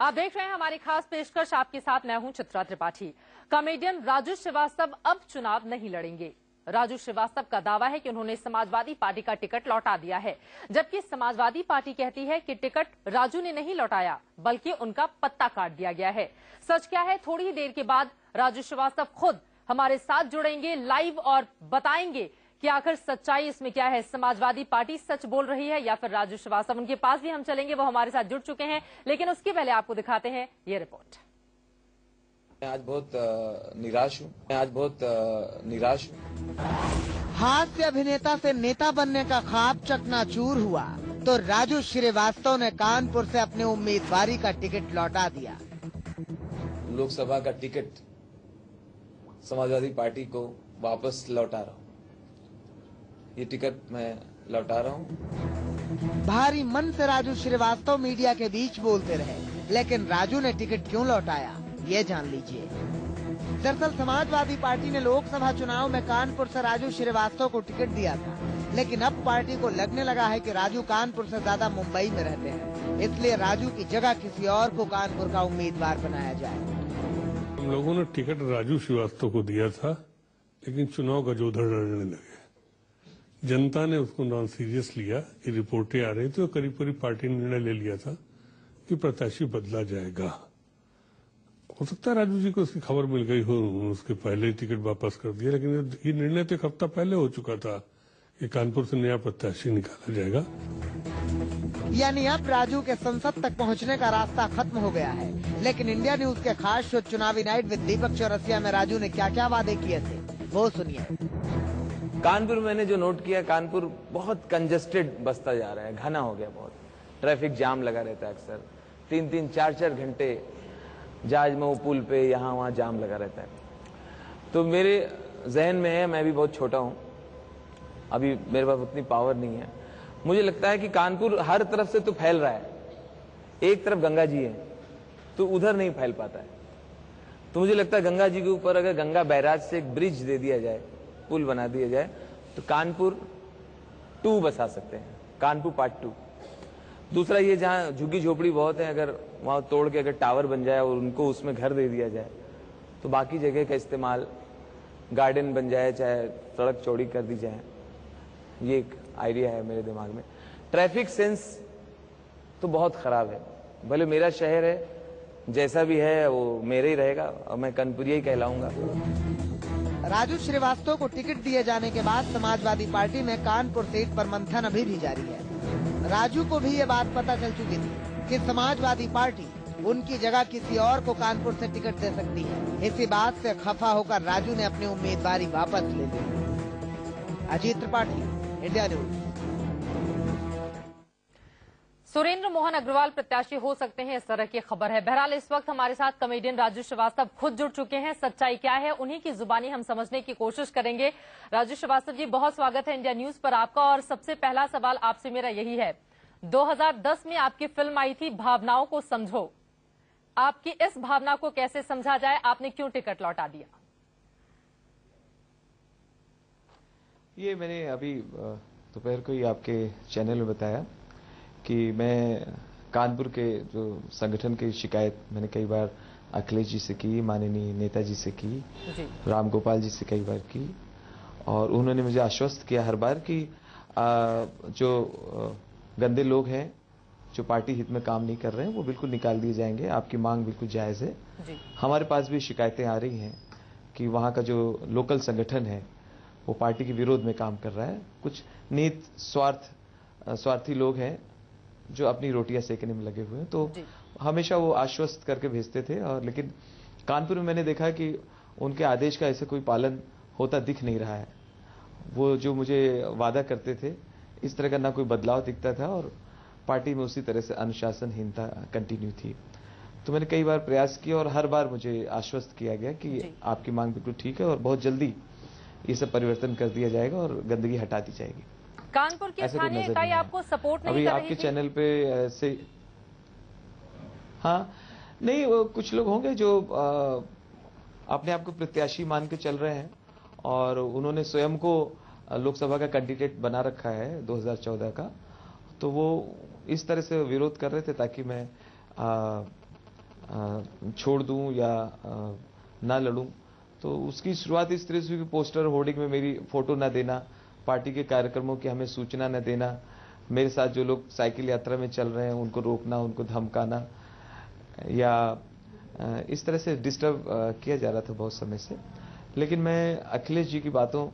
आप देख रहे हैं हमारी खास पेशकश। आपके साथ मैं हूं चित्रा त्रिपाठी। कॉमेडियन राजू श्रीवास्तव अब चुनाव नहीं लड़ेंगे। राजू श्रीवास्तव का दावा है कि उन्होंने समाजवादी पार्टी का टिकट लौटा दिया है, जबकि समाजवादी पार्टी कहती है कि टिकट राजू ने नहीं लौटाया बल्कि उनका पत्ता काट दिया गया है। सच क्या है, थोड़ी ही देर के बाद राजू श्रीवास्तव खुद हमारे साथ जुड़ेंगे लाइव और बताएंगे कि आखिर सच्चाई इसमें क्या है। समाजवादी पार्टी सच बोल रही है या फिर राजू श्रीवास्तव। उनके पास भी हम चलेंगे, वो हमारे साथ जुड़ चुके हैं, लेकिन उसके पहले आपको दिखाते हैं ये रिपोर्ट। मैं आज बहुत निराश हूँ। हास्य अभिनेता से नेता बनने का ख्वाब चकनाचूर हुआ तो राजू श्रीवास्तव ने कानपुर से अपनी उम्मीदवारी का टिकट लौटा दिया। लोकसभा का टिकट समाजवादी पार्टी को वापस लौटा रहा हूँ। ये टिकट मैं लौटा रहा हूँ। भारी मन से राजू श्रीवास्तव मीडिया के बीच बोलते रहे, लेकिन राजू ने टिकट क्यों लौटाया ये जान लीजिए। दरअसल समाजवादी पार्टी ने लोकसभा चुनाव में कानपुर से राजू श्रीवास्तव को टिकट दिया था, लेकिन अब पार्टी को लगने लगा है कि राजू कानपुर से ज्यादा मुंबई में रहते हैं, इसलिए राजू की जगह किसी और को कानपुर का उम्मीदवार बनाया जाए। हम लोगों ने टिकट राजू श्रीवास्तव को दिया था, लेकिन चुनाव का जोधड़ लड़ने लगे। जनता ने उसको नॉन सीरियस लिया। ये रिपोर्टें आ रही थी, तो करीब पार्टी ने निर्णय ले लिया था कि प्रत्याशी बदला जाएगा। हो सकता है राजू जी को उसकी खबर मिल गई हो, उसके पहले ही टिकट वापस कर दिया, लेकिन ये निर्णय तो एक हफ्ता पहले हो चुका था कि कानपुर से नया प्रत्याशी निकाला जाएगा। यानी अब राजू के संसद तक पहुंचने का रास्ता खत्म हो गया है। लेकिन इंडिया न्यूज के खास शो चुनावी नाइट विद दीपक चौरसिया में राजू ने क्या क्या वादे किए थे वो सुनिए। कानपुर मैंने जो नोट किया, कानपुर बहुत कंजेस्टेड बसता जा रहा है, घना हो गया बहुत। ट्रैफिक जाम लगा रहता है अक्सर, 3-3, 4-4 घंटे जहाजमऊ पुल पे यहाँ वहाँ जाम लगा रहता है। तो मेरे जहन में है, मैं भी बहुत छोटा हूँ, अभी मेरे पास उतनी पावर नहीं है। मुझे लगता है कि कानपुर हर तरफ से तो फैल रहा है, एक तरफ गंगा जी है तो उधर नहीं फैल पाता है। तो मुझे लगता है गंगा जी के ऊपर अगर गंगा बैराज से एक ब्रिज दे दिया जाए, पुल बना दिया जाए, तो कानपुर 2 बसा सकते हैं, कानपुर पार्ट 2। दूसरा ये जहाँ झुग्गी झोपड़ी बहुत है, अगर वहां तोड़ के अगर टावर बन जाए और उनको उसमें घर दे दिया जाए, तो बाकी जगह का इस्तेमाल, गार्डन बन जाए, चाहे सड़क चौड़ी कर दी जाए। ये एक आइडिया है मेरे दिमाग में। ट्रैफिक सेंस तो बहुत खराब है। भले मेरा शहर है, जैसा भी है वो मेरे ही रहेगा और मैं कानपुरिया ही कहलाऊंगा। राजू श्रीवास्तव को टिकट दिए जाने के बाद समाजवादी पार्टी में कानपुर सीट पर मंथन अभी भी जारी है। राजू को भी ये बात पता चल चुकी थी कि समाजवादी पार्टी उनकी जगह किसी और को कानपुर से टिकट दे सकती है। इसी बात से खफा होकर राजू ने अपनी उम्मीदवारी वापस ले ली। Ajit Tripathi, India news. सुरेंद्र मोहन अग्रवाल प्रत्याशी हो सकते हैं, इस तरह की खबर है। बहरहाल इस वक्त हमारे साथ कॉमेडियन राजू श्रीवास्तव खुद जुड़ चुके हैं। सच्चाई क्या है, उन्हीं की जुबानी हम समझने की कोशिश करेंगे। राजू श्रीवास्तव जी, बहुत स्वागत है इंडिया न्यूज पर आपका। और सबसे पहला सवाल आपसे मेरा यही है, 2010 में आपकी फिल्म आई थी भावनाओं को समझो। आपकी इस भावना को कैसे समझा जाए, आपने क्यों टिकट लौटा दिया? ये मैंने अभी दोपहर को ही आपके चैनल में बताया कि मैं कानपुर के जो संगठन की शिकायत मैंने कई बार अखिलेश जी से की, माननीय नेताजी से की, राम गोपाल जी से कई बार की, और उन्होंने मुझे आश्वस्त किया हर बार कि जो गंदे लोग हैं जो पार्टी हित में काम नहीं कर रहे हैं वो बिल्कुल निकाल दिए जाएंगे। आपकी मांग बिल्कुल जायज है। हमारे पास भी शिकायतें आ रही हैं कि वहाँ का जो लोकल संगठन है वो पार्टी के विरोध में काम कर रहा है। कुछ नीत स्वार्थी लोग हैं जो अपनी रोटियां सेकने में लगे हुए हैं, तो हमेशा वो आश्वस्त करके भेजते थे। और लेकिन कानपुर में मैंने देखा कि उनके आदेश का ऐसे कोई पालन होता दिख नहीं रहा है। वो जो मुझे वादा करते थे इस तरह का ना कोई बदलाव दिखता था, और पार्टी में उसी तरह से अनुशासनहीनता कंटिन्यू थी। तो मैंने कई बार प्रयास किया और हर बार मुझे आश्वस्त किया गया कि आपकी मांग बिल्कुल ठीक है और बहुत जल्दी ये सब परिवर्तन कर दिया जाएगा और गंदगी हटा दी जाएगी। कानपुर की स्थानीय इकाई आपको सपोर्ट नहीं अभी कर रही आपके थी? चैनल पे ऐसे हाँ नहीं, कुछ लोग होंगे जो अपने आप को प्रत्याशी मान के चल रहे हैं और उन्होंने स्वयं को लोकसभा का कैंडिडेट बना रखा है 2014 का, तो वो इस तरह से विरोध कर रहे थे ताकि मैं छोड़ दूं या ना लड़ूं। तो उसकी शुरुआत इस तरह से हुई कि पोस्टर होर्डिंग में मेरी फोटो ना देना, पार्टी के कार्यक्रमों की हमें सूचना न देना, मेरे साथ जो लोग साइकिल यात्रा में चल रहे हैं उनको रोकना, उनको धमकाना, या इस तरह से डिस्टर्ब किया जा रहा था बहुत समय से। लेकिन मैं अखिलेश जी की बातों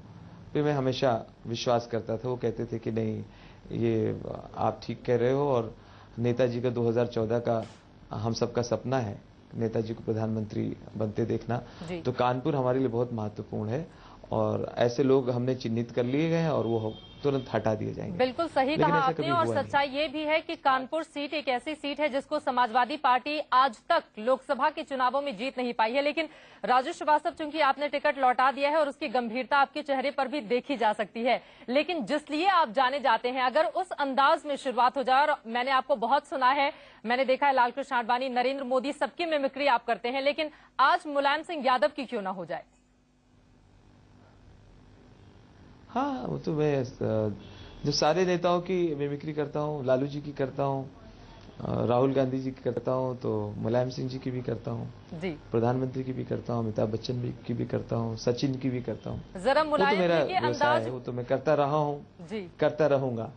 पे मैं हमेशा विश्वास करता था। वो कहते थे कि नहीं, ये आप ठीक कह रहे हो, और नेताजी का 2014 का हम सबका सपना है नेताजी को प्रधानमंत्री बनते देखना, तो कानपुर हमारे लिए बहुत महत्वपूर्ण है और ऐसे लोग हमने चिन्हित कर लिए गए हैं और वो तुरंत हटा दिए जाएंगे। बिल्कुल सही कहा आपने, और सच्चाई ये भी है कि कानपुर सीट एक ऐसी सीट है जिसको समाजवादी पार्टी आज तक लोकसभा के चुनावों में जीत नहीं पाई है। लेकिन राजू श्रीवास्तव, चूंकि आपने टिकट लौटा दिया है और उसकी गंभीरता आपके चेहरे पर भी देखी जा सकती है, लेकिन जिस लिए आप जाने जाते हैं, अगर उस अंदाज में शुरुआत हो जाए, और मैंने आपको बहुत सुना है, मैंने देखा है लालकृष्ण आडवाणी, नरेंद्र मोदी, सबकी मिमिक्री आप करते हैं, लेकिन आज मुलायम सिंह यादव की क्यों ना हो जाए? हाँ, वो तो मैं जो सारे नेताओं की मिमिक्री करता हूँ, लालू जी की करता हूँ, राहुल गांधी जी की करता हूँ, तो मुलायम सिंह जी की भी करता हूँ जी, प्रधानमंत्री की भी करता हूँ, अमिताभ बच्चन की भी करता हूँ, सचिन की भी करता हूँ। जरा मुलायम वो तो मेरा व्यवसाय है, वो तो मैं करता रहा हूँ जी, करता रहूंगा।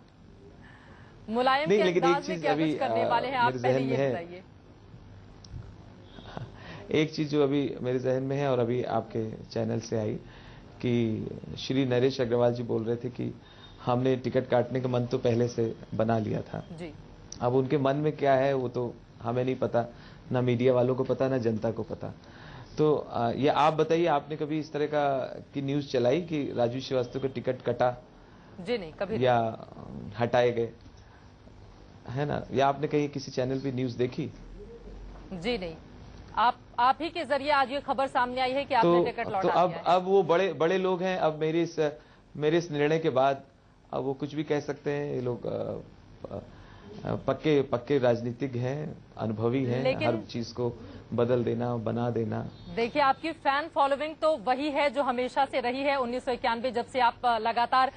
मुलायम नहीं, लेकिन एक चीज अभी मेरे जहन में है, एक चीज जो अभी मेरे जहन में है और अभी आपके चैनल से आई कि श्री नरेश अग्रवाल जी बोल रहे थे कि हमने टिकट काटने का मन तो पहले से बना लिया था जी। अब उनके मन में क्या है वो तो हमें नहीं पता, ना मीडिया वालों को पता, ना जनता को पता। तो ये आप बताइए, आपने कभी इस तरह की न्यूज चलाई कि राजू श्रीवास्तव का टिकट कटा? जी नहीं, कभी या हटाए गए, है ना? या आपने कहीं किसी चैनल पे न्यूज देखी? जी नहीं, आप ही के जरिए आज ये खबर सामने आई है कि आपने टिकट लौटा दिया है। अब वो बड़े लोग हैं, अब मेरे इस निर्णय के बाद अब वो कुछ भी कह सकते हैं। ये लोग पक्के राजनीतिक हैं, अनुभवी हैं, हर चीज को बदल देना, बना देना। देखिए, आपकी फैन फॉलोइंग तो वही है जो हमेशा से रही है। 1991 जब से आप लगातार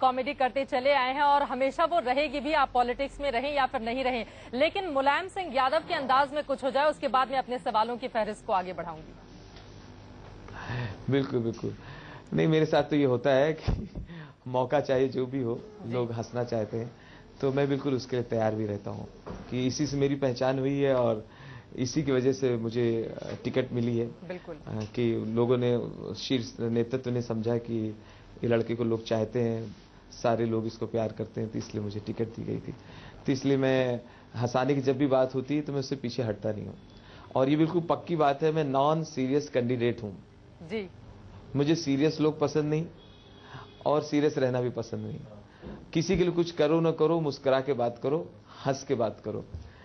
कॉमेडी करते चले आए हैं और हमेशा वो रहेगी भी, आप पॉलिटिक्स में रहें या फिर नहीं रहें। लेकिन मुलायम सिंह यादव के अंदाज में कुछ हो जाए, उसके बाद मैं अपने सवालों की फहरिस्त को आगे बढ़ाऊंगी। बिल्कुल बिल्कुल नहीं, मेरे साथ तो ये होता है कि मौका चाहिए जो भी हो, लोग हंसना चाहते हैं तो मैं बिल्कुल उसके लिए तैयार भी रहता हूँ कि इसी से मेरी पहचान हुई है और इसी की वजह से मुझे टिकट मिली है। बिल्कुल कि लोगों ने, शीर्ष नेतृत्व ने समझा कि ये लड़के को लोग चाहते हैं, सारे लोग इसको प्यार करते हैं, तो इसलिए मुझे टिकट दी गई थी। तो इसलिए मैं हंसाने की जब भी बात होती है तो मैं उससे पीछे हटता नहीं हूँ। और ये बिल्कुल पक्की बात है, मैं नॉन सीरियस कैंडिडेट हूँ जी। मुझे सीरियस लोग पसंद नहीं और सीरियस रहना भी पसंद नहीं। किसी के लिए कुछ करो ना करो, मुस्कुरा के बात करो, हंस के बात करो,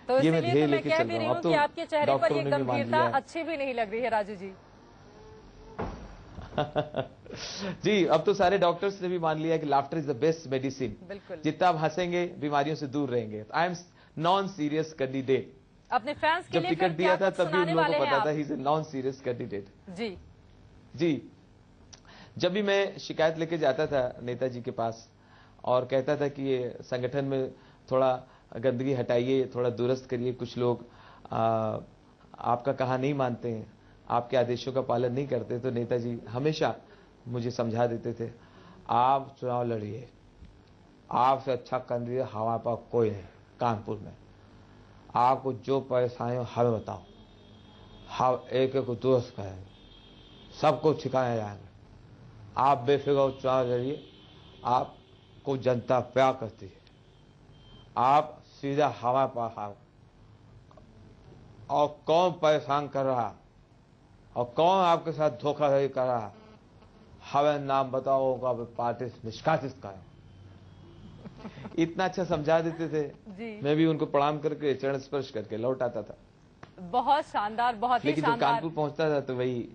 तो ये मैं ध्येय लेके चल रहा हूँ। अब तो आपके चेहरे पर ये गंभीरता अच्छी भी नहीं लग रही है राजू जी। जी, अब तो सारे डॉक्टर्स ने भी मान लिया कि laughter is the best medicine. जितना आप हंसेंगे बीमारियों से दूर रहेंगे। I am non serious candidate. अपने फैंस के लिए जब टिकट दिया था तब भी उन लोगों को पता था ही is a non serious candidate जी। जी, जब भी मैं शिकायत लेके जाता था नेताजी के पास और कहता था कि ये संगठन में थोड़ा गंदगी हटाइए, थोड़ा दुरुस्त करिए, कुछ लोग आपका कहा नहीं मानते हैं, आपके आदेशों का पालन नहीं करते, तो नेताजी हमेशा मुझे समझा देते थे, आप चुनाव लड़िए, आपसे अच्छा कैंडिडेट हमारे पास कोई नहीं कानपुर में। आपको जो परेशानी हो हमें बताओ, हम एक एक दुरुस्त करेंगे, सबको ठिकाने जाएंगे। आप बेफिक्र चुनाव लड़िए, आपको जनता प्यार करती है, आप सीधा हमारे पास आओ। और कौन परेशान कर रहा और कौन आपके साथ धोखाधड़ी कर रहा, हमें नाम बताओ, पार्टी से निष्कासित करो। इतना अच्छा समझा देते थे जी। मैं भी उनको प्रणाम करके, चरण स्पर्श करके लौट आता था। बहुत शानदार, बहुत ही शानदार। लेकिन जब कानपुर पहुंचता था तो वही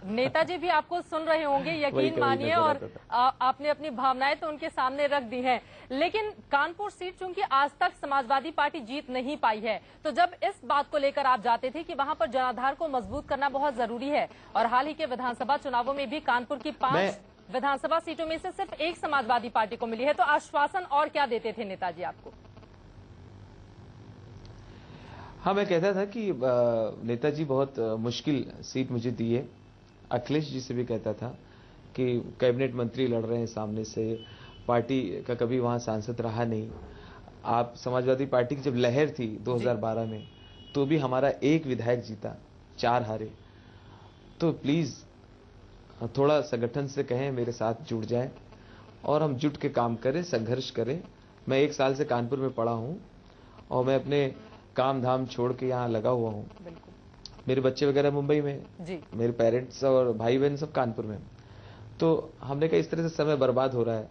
नेताजी भी आपको सुन रहे होंगे, यकीन मानिए, और आपने अपनी भावनाएं तो उनके सामने रख दी हैं। लेकिन कानपुर सीट चूंकि आज तक समाजवादी पार्टी जीत नहीं पाई है, तो जब इस बात को लेकर आप जाते थे कि वहां पर जनाधार को मजबूत करना बहुत जरूरी है, और हाल ही के विधानसभा चुनावों में भी कानपुर की 5 विधानसभा सीटों में से सिर्फ एक समाजवादी पार्टी को मिली है, तो आश्वासन और क्या देते थे नेताजी आपको? हाँ, मैं कहता था कि नेताजी बहुत मुश्किल सीट मुझे दी है। अखिलेश जी से भी कहता था कि कैबिनेट मंत्री लड़ रहे हैं सामने से, पार्टी का कभी वहां सांसद रहा नहीं। आप समाजवादी पार्टी की जब लहर थी 2012 में, तो भी हमारा एक विधायक जीता, 4 हारे। तो प्लीज थोड़ा संगठन से कहें मेरे साथ जुड़ जाए और हम जुट के काम करें, संघर्ष करें। मैं 1 साल से कानपुर में पड़ा हूं और मैं अपने काम धाम छोड़ के यहाँ लगा हुआ हूँ। मेरे बच्चे वगैरह मुंबई में जी। मेरे पेरेंट्स और भाई बहन सब कानपुर में। तो हमने कहा इस तरह से समय बर्बाद हो रहा है,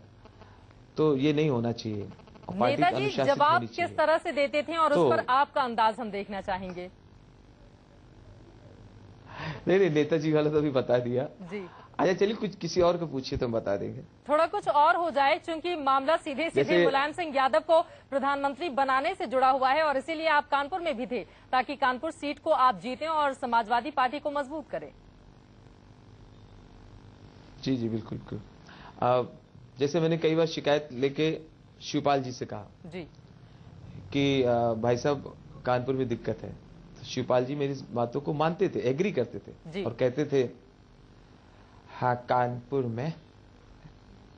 तो ये नहीं होना चाहिए। नेताजी जवाब किस तरह से देते थे और उस पर आपका अंदाज हम देखना चाहेंगे। नहीं, नेताजी वाला तो अभी बता दिया जी। अच्छा, चलिए कुछ किसी और को पूछिए तो हम बता देंगे। थोड़ा कुछ और हो जाए, क्योंकि मामला सीधे सीधे मुलायम सिंह यादव को प्रधानमंत्री बनाने से जुड़ा हुआ है और इसीलिए आप कानपुर में भी थे, ताकि कानपुर सीट को आप जीतें और समाजवादी पार्टी को मजबूत करें। जी जी, बिल्कुल बिल्कुल। जैसे मैंने कई बार शिकायत लेके शिवपाल जी से कहा जी कि भाई साहब कानपुर में दिक्कत है, तो शिवपाल जी मेरी बातों को मानते थे, एग्री करते थे और कहते थे हाँ, कानपुर में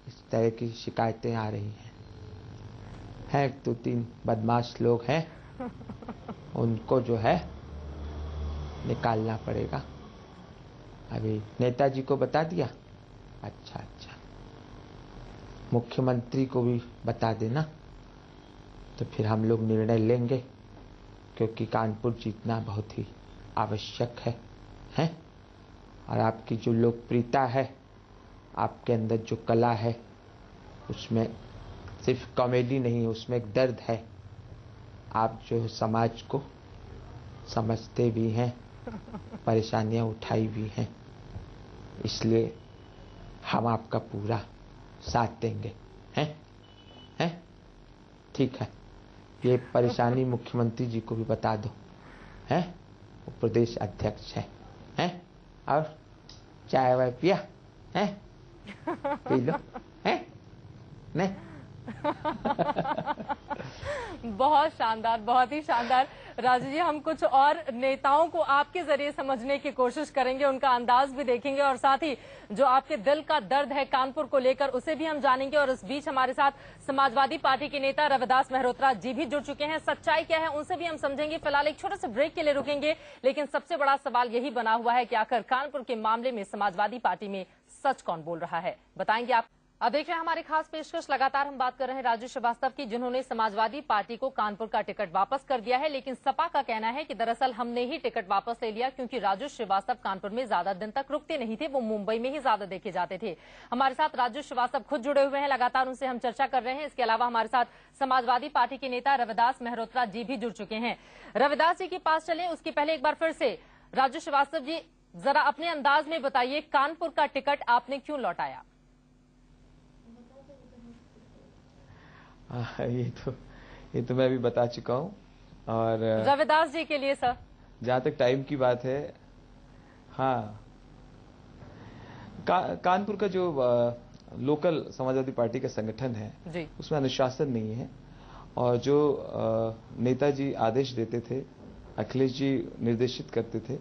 इस तरह की शिकायतें आ रही हैं 2-3 बदमाश लोग हैं, उनको जो है निकालना पड़ेगा। अभी नेताजी को बता दिया, अच्छा, मुख्यमंत्री को भी बता देना, तो फिर हम लोग निर्णय लेंगे, क्योंकि कानपुर जीतना बहुत ही आवश्यक है? और आपकी जो लोकप्रियता है, आपके अंदर जो कला है, उसमें सिर्फ कॉमेडी नहीं है, उसमें एक दर्द है। आप जो समाज को समझते भी हैं, परेशानियां उठाई भी हैं, इसलिए हम आपका पूरा साथ देंगे। हैं? ठीक है, ये परेशानी मुख्यमंत्री जी को भी बता दो, हैं? वो प्रदेश अध्यक्ष हैं? और चाय वाय पिया है? पी लो है? नहीं? बहुत शानदार, बहुत ही शानदार। राजू जी, हम कुछ और नेताओं को आपके जरिए समझने की कोशिश करेंगे, उनका अंदाज भी देखेंगे और साथ ही जो आपके दिल का दर्द है कानपुर को लेकर उसे भी हम जानेंगे। और इस बीच हमारे साथ समाजवादी पार्टी के नेता रविदास मेहरोत्रा जी भी जुड़ चुके हैं, सच्चाई क्या है उनसे भी हम समझेंगे। फिलहाल एक छोटे से ब्रेक के लिए रुकेंगे, लेकिन सबसे बड़ा सवाल यही बना हुआ है कि आखिर कानपुर के मामले में समाजवादी पार्टी में सच कौन बोल रहा है, बताएंगे आप। अब देख रहे हैं हमारी खास पेशकश। लगातार हम बात कर रहे हैं राजू श्रीवास्तव की, जिन्होंने समाजवादी पार्टी को कानपुर का टिकट वापस कर दिया है। लेकिन सपा का कहना है कि दरअसल हमने ही टिकट वापस ले लिया, क्योंकि राजू श्रीवास्तव कानपुर में ज्यादा दिन तक रुकते नहीं थे, वो मुंबई में ही ज्यादा देखे जाते थे। हमारे साथ राजू श्रीवास्तव खुद जुड़े हुए हैं, लगातार उनसे हम चर्चा कर रहे हैं। इसके अलावा हमारे साथ समाजवादी पार्टी के नेता रविदास मेहरोत्रा जी भी जुड़ चुके हैं। रविदास जी के पास चले उसके पहले एक बार फिर से राजू श्रीवास्तव जी, जरा अपने अंदाज में बताइए, कानपुर का टिकट आपने क्यों लौटाया? ये तो मैं अभी बता चुका हूँ। और रविदास जी के लिए सर, जहाँ तक टाइम की बात है, हाँ, कानपुर का जो लोकल समाजवादी पार्टी का संगठन है जी, उसमें अनुशासन नहीं है। और जो नेताजी आदेश देते थे, अखिलेश जी निर्देशित करते थे,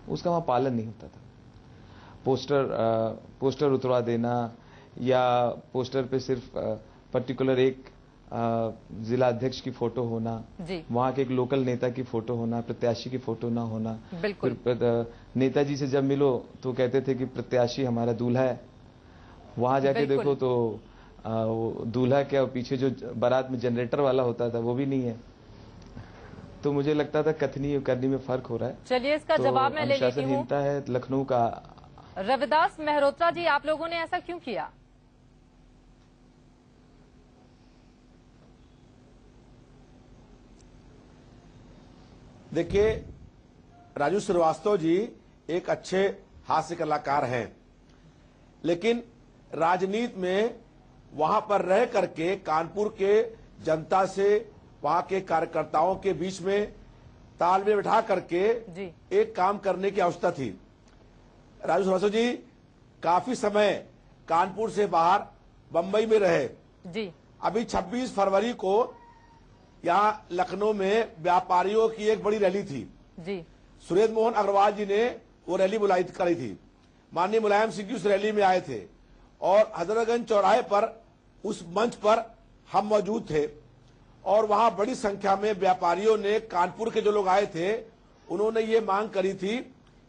उसका वहाँ पालन नहीं होता था। पोस्टर उतरवा देना या पोस्टर पे सिर्फ पर्टिकुलर एक जिला अध्यक्ष की फोटो होना, वहाँ के एक लोकल नेता की फोटो होना, प्रत्याशी की फोटो ना होना। फिर नेताजी से जब मिलो तो कहते थे कि प्रत्याशी हमारा दूल्हा है, वहां जाके देखो तो दूल्हा क्या, पीछे जो बारात में जनरेटर वाला होता था वो भी नहीं है। तो मुझे लगता था कथनी और करनी में फर्क हो रहा है। चलिए इसका जवाब मैं ले लेती हूं। अनुशासनहीनता है लखनऊ का। रविदास मेहरोत्रा जी, आप लोगों ने ऐसा क्यों किया? देखिए, राजू श्रीवास्तव जी एक अच्छे हास्य कलाकार हैं, लेकिन राजनीति में वहां पर रह करके कानपुर के जनता से, वहां के कार्यकर्ताओं के बीच में तालमेल बिठा करके एक काम करने की आवश्यकता थी। राजू श्रीवास्तव जी काफी समय कानपुर से बाहर बंबई में रहे जी। अभी 26 फरवरी को यहाँ लखनऊ में व्यापारियों की एक बड़ी रैली थी जी। सुरेंद्र मोहन अग्रवाल जी ने वो रैली बुलाई करी थी। माननीय मुलायम सिंह जी उस रैली में आए थे और हजरतगंज चौराहे पर उस मंच पर हम मौजूद थे और वहां बड़ी संख्या में व्यापारियों ने, कानपुर के जो लोग आए थे, उन्होंने ये मांग करी थी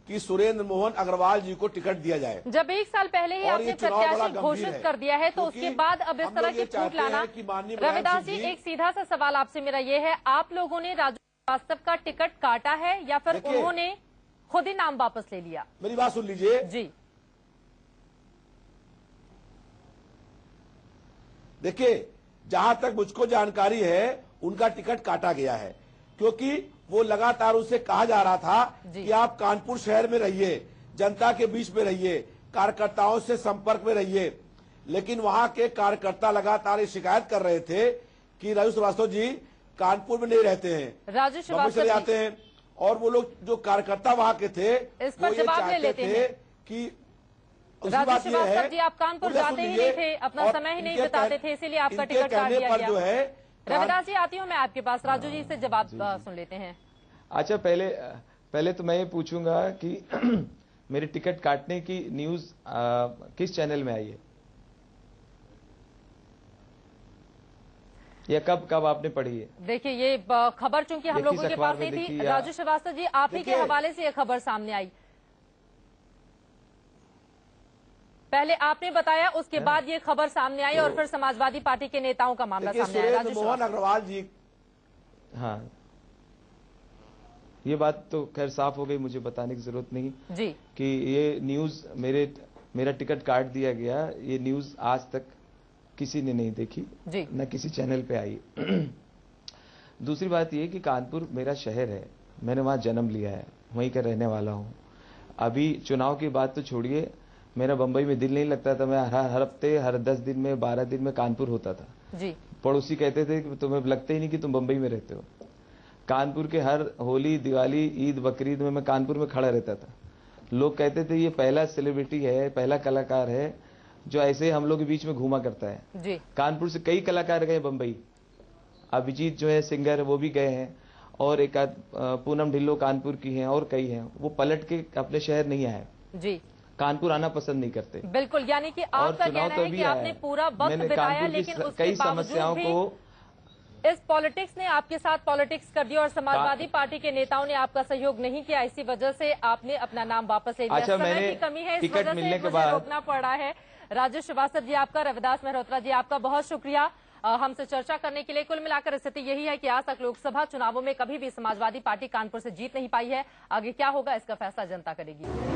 कि सुरेंद्र मोहन अग्रवाल जी को टिकट दिया जाए। जब 1 साल पहले ही आपने प्रत्याशी घोषित कर दिया है तो उसके बाद अब इस तरह की फूट लाना। रविदास जी, एक सीधा सा सवाल आपसे मेरा ये है, आप लोगों ने राजू श्रीवास्तव का टिकट काटा है या फिर उन्होंने खुद ही नाम वापस ले लिया? मेरी बात सुन लीजिए जी। देखिए, जहां तक मुझको जानकारी है उनका टिकट काटा गया है, क्योंकि वो लगातार उनसे कहा जा रहा था कि आप कानपुर शहर में रहिए, जनता के बीच में रहिए, कार्यकर्ताओं से संपर्क में रहिए। लेकिन वहां के कार्यकर्ता लगातार शिकायत कर रहे थे कि राजू श्रीवास्तव जी कानपुर में नहीं रहते हैं, राजू श्रीवास्तव चले आते हैं। और वो लोग जो कार्यकर्ता वहां के थे इस पर वो ये जवाब ले लेते चाहते थे हैं कि राजू श्रीवास्तव जी, आप कानपुर जाते ही नहीं थे, अपना समय ही नहीं बिताते थे, इसीलिए आपका टिकट काट दिया गया। जो है रविदास जी, आती हूँ मैं आपके पास, राजू जी से जवाब सुन लेते हैं। अच्छा, पहले तो मैं ये पूछूंगा कि मेरे टिकट काटने की न्यूज किस चैनल में आई है या कब आपने पढ़ी है? देखिए, ये खबर चूंकि हम लोगों के पास नहीं थी, राजू श्रीवास्तव जी आप ही के हवाले से ये खबर सामने आई। पहले आपने बताया, उसके बाद ये खबर सामने आई और फिर समाजवादी पार्टी के नेताओं का मामला सामने आया। सुरेंद्र मोहन अग्रवाल जी, हाँ, ये बात तो खैर साफ हो गई, मुझे बताने की जरूरत नहीं जी कि ये न्यूज मेरा टिकट काट दिया गया, ये न्यूज आज तक किसी ने नहीं देखी जी, न किसी चैनल पे आई। दूसरी बात ये कि कानपुर मेरा शहर है, मैंने वहां जन्म लिया है, वहीं का रहने वाला हूं। अभी चुनाव की बात तो छोड़िए, मेरा बंबई में दिल नहीं लगता था, मैं हर हफ्ते, हर 10 दिन में, 12 दिन में कानपुर होता था जी। पड़ोसी कहते थे कि तुम्हें लगता ही नहीं कि तुम बंबई में रहते हो। कानपुर के हर होली, दिवाली, ईद, बकरीद में मैं कानपुर में खड़ा रहता था। लोग कहते थे ये पहला सेलिब्रिटी है, पहला कलाकार है जो ऐसे हम लोग के बीच में घूमा करता है जी। कानपुर से कई कलाकार गए बंबई, अभिजीत जो है सिंगर, वो भी गए हैं, और एक पूनम ढिल्लो कानपुर की हैं, और कई हैं। वो पलट के अपने शहर नहीं आए जी, कानपुर आना पसंद नहीं करते। बिल्कुल, यानी कि आपका कहना है कि आपने पूरा वक्त बिताया, लेकिन कई समस्याओं को इस पॉलिटिक्स ने आपके साथ पॉलिटिक्स कर दिया और समाजवादी पार्टी के नेताओं ने आपका सहयोग नहीं किया, इसी वजह से आपने अपना नाम वापस ले लिया। अच्छा, समय की कमी है, इस वजह से मुझे रोकना पड़ रहा है। राजू श्रीवास्तव जी आपका, रविदास मेहरोत्रा जी आपका बहुत शुक्रिया हमसे चर्चा करने के लिए। कुल मिलाकर स्थिति यही है कि आज तक लोकसभा चुनावों में कभी भी समाजवादी पार्टी कानपुर से जीत नहीं पाई है। आगे क्या होगा इसका फैसला जनता करेगी।